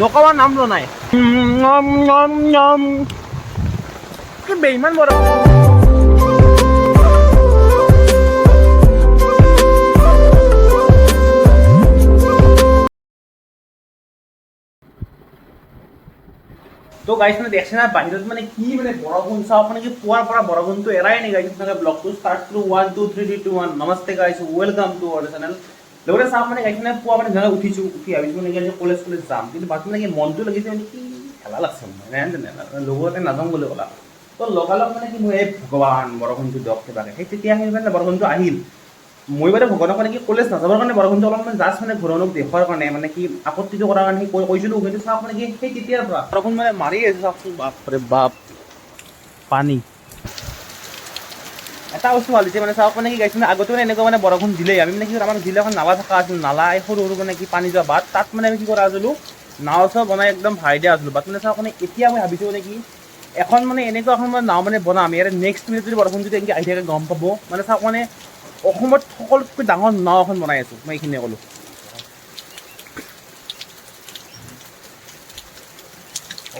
নকৱাৰ নাম লোৱা নাই কি বেইমান বড় তো গাইছ মানে দেখছে না বাহিৰত মানে কি মানে বৰষুণ চাওক মানে কি পুৱাৰ পৰা বৰষুণটো এৰাই নাই গাইছ মানে ব্লগটো ষ্টাৰ্ট কৰো 1 2 3 2 1 নমস্তে গাইছ ওয়েলকাম টু আवर চেনেল লগতে চাওক মানে গাইছ মানে পুৱা মানে ধৰা উঠি ভাবিছো মানে যে কলেজ যাম কিন্তু বাকি মানে মনটো লাগিছে মানে কি খেলা লাগছে মানে লগতে নাযাম বুলি ক'লা তো লগালগ মানে কি মই ভগৱান বৰষুণটো দিয়ক কিবাকে সেই তেতিয়া মানে বৰষুণটো আহিল মই বাৰু ভগৱানক মানে কি কলেজ নাযাবৰ কাৰণে বৰষুণটো অলপমান জাষ্ট মানে ঘৰক দেখুৱাৰ কাৰণে মানে কি আপত্তিটো কৰাৰ কাৰণে কৈছিলোঁ কিন্তু চাওক মানে কি সেই তেতিয়াৰ পৰা বৰষুণ মানে মাৰি আছে চাওকচোন বাপৰে বাপ পানী এটা বস্তু ভাল হৈছে মানে চাওক মানে কি গাইছে আগতে মানে এনেকুৱা মানে বৰষুণ দিলেই আমি মানে কি আমাৰ জিলা এখন নালা থকা আছিল নালা সৰু সৰু মানে কি পানী যোৱা বাট তাত মানে আমি কি কৰা আছিলোঁ নাও চাও বনাই একদম ভাই দিয়া আছিলোঁ বাট মানে চাওক মানে এতিয়া মই ভাবিছোঁ মানে কি এখন মানে এনেকুৱা এখন মানে নাও মানে বনাম ইয়াৰে নেক্সট মিনিট যদি বৰষুণ যদি এনেকৈ আহি থাকে গম পাব মানে চাওক মানে অসমত সকলোতকৈ ডাঙৰ নাও এখন বনাই আছোঁ মই এইখিনিয়ে ক'লোঁ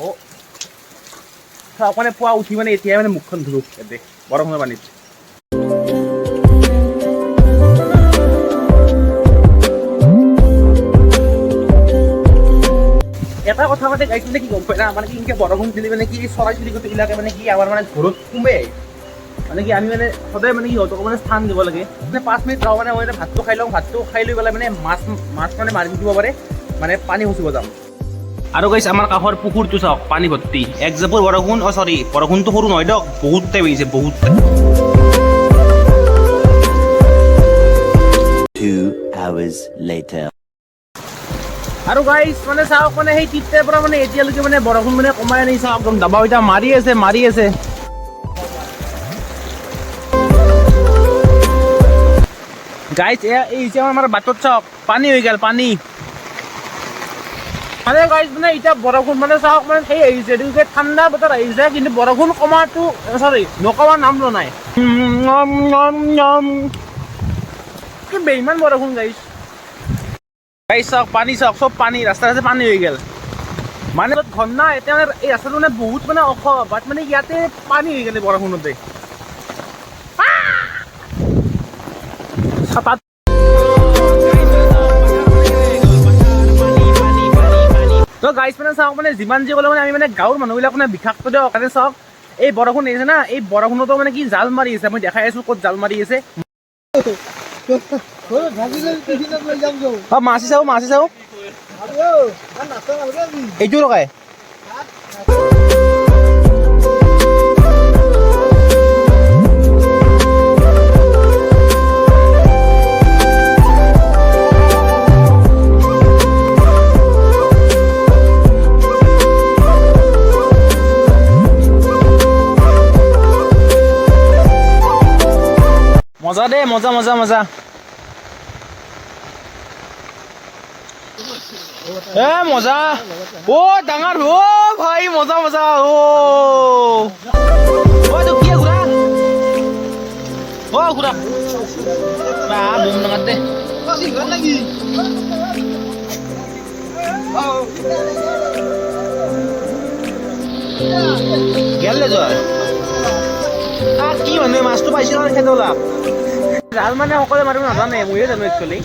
অ' চাওক মানে পুৱা উঠি মানে এতিয়াই মানে মুখখন ধুলোঁ ইয়াতে বৰষুণৰ পানীত এটা কথা মানে গাইছ মানে কি গম পাই না মানে কি এনেকৈ বৰষুণ দিলে মানে কি চৰাই চিৰিকটিবিলাকে মানে কি আমাৰ মানে ঘৰত সোমাই মানে কি আমি মানে সদায় মানে সিহঁতক মানে স্থান দিব লাগে মানে 5 মিনিট যাওঁ মানে মই ভাতটো খাই লওঁ ভাতটো খাই লৈ পেলাই মানে মাছ মানে মাৰি দিব পাৰে মানে পানী খচিব যাম আৰু গাইছ আমাৰ কাষৰ পুখুৰটো চাওক পানী ভৰ্তি এক জাপৰ বৰষুণ চৰি বৰষুণটো সৰু নহয় দিয়ক বহুত টাইম আহিছে বহুত 2 hours later আৰু গাইছ মানে চাওক মানে সেই তেতিয়াৰ পৰা মানে এতিয়ালৈকে মানে বৰষুণ মানে কমাই আনি চাওক একদম দাবা এতিয়া মাৰি আছে গাইছ এই যে আমাৰ বাটত চাওক পানী হৈ গ'ল পানী মানে গাইছ মানে এতিয়া বৰষুণ মানে চাওক মানে সেই আহিছে ঠাণ্ডা বতৰ আহিছে কিন্তু বৰষুণ কমাটো চৰি নকমাৰ নাম লোৱা নাই কি বেইমান বৰষুণ গাইছ চাওক পানী চাওক চব পানী ৰাস্তা পানী হৈ গ'ল মানে ঘন না এতিয়া মানে এই ৰাস্তাটো মানে বহুত মানে ওখ বাট মানে ইয়াতে পানী হৈ গ'ল বৰষুণতে তো গাইছ মানে চাওক মানে যিমান যি ক'লেও মানে আমি মানে গাঁৱৰ মানুহবিলাক মানে বিষাক্ত দিয়ক কাৰণে চাওক এই বৰষুণ আহিছে না এই বৰষুণতো মানে কি জাল মাৰি আছে মই দেখাই আছোঁ ক'ত জাল মাৰি আছে মাছি চাওঁ এইটো লগাই মজা দে মজা এ মজা ও ডাঙৰ ও ভাই মজা ও তো কি ঘুৰা ঘুৰা বা বম ডাঙৰ দে গেলে যোৱা কি মানুহে মাছটো পাইছিল না খেতে ওলাপ জাল মানে সকলোৱে মাৰিব নাজানে মইয়ে জানো একচুৱেলি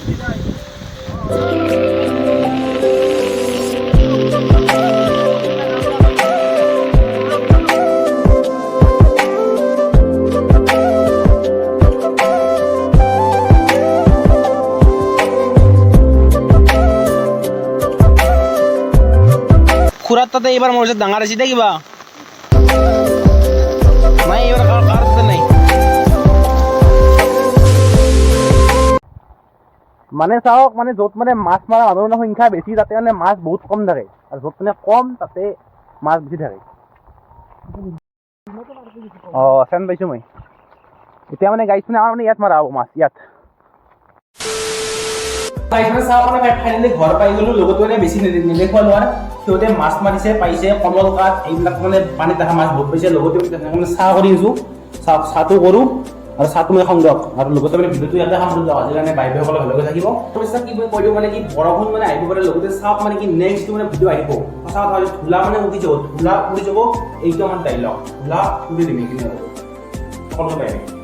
খুৰাৰ তাতে এইবাৰ মোৰ ওচৰত ডাঙৰ আছে দে কিবা নাই এইবাৰ কাৰ তাতে নাই মানে চাওক মানে য'ত মানে মাছ মৰা মানুহৰ সংখ্যা বেছি তাতে মানে মাছ বহুত কম থাকে আৰু য'ত মানে কম তাতে মাছ বেছি থাকে চেন পাইছোঁ মই এতিয়া মানে গাইছ মানে আমাৰ মানে ইয়াত মাৰা হ'ব মাছ ইয়াত ফাইনেলি ঘৰ পাই গ'লো লগতো মানে বেছি নেদেখুৱা লোৱাৰ সিহঁতে মাছ মাৰিছে পাইছে কমল কাঠ এইবিলাক মানে পানীত দেখা মাছ বহুত পাইছে লগতে মানে চাহ কৰি আছোঁ চাহটো কৰোঁ আৰু চাহটো মই খাওঁ দিয়ক আৰু লগতে মানে ভিডিঅ'টো ইয়াতে সামৰি দিওঁ আজিৰ কাৰণে বাই সকলে ভালকৈ থাকিব সমস্যা কি মই কৈ দিওঁ মানে কি বৰষুণ মানে আহিব পাৰে লগতে চাওক মানে কি নেক্সট মানে ভিডিঅ' আহিব সঁচা কথা ধূলা মানে উঠি যাব ধূলা উৰি যাব এইটো আমাৰ ডাইলগ ধূলা উৰি দিম এইখিনি সকলোকে বাই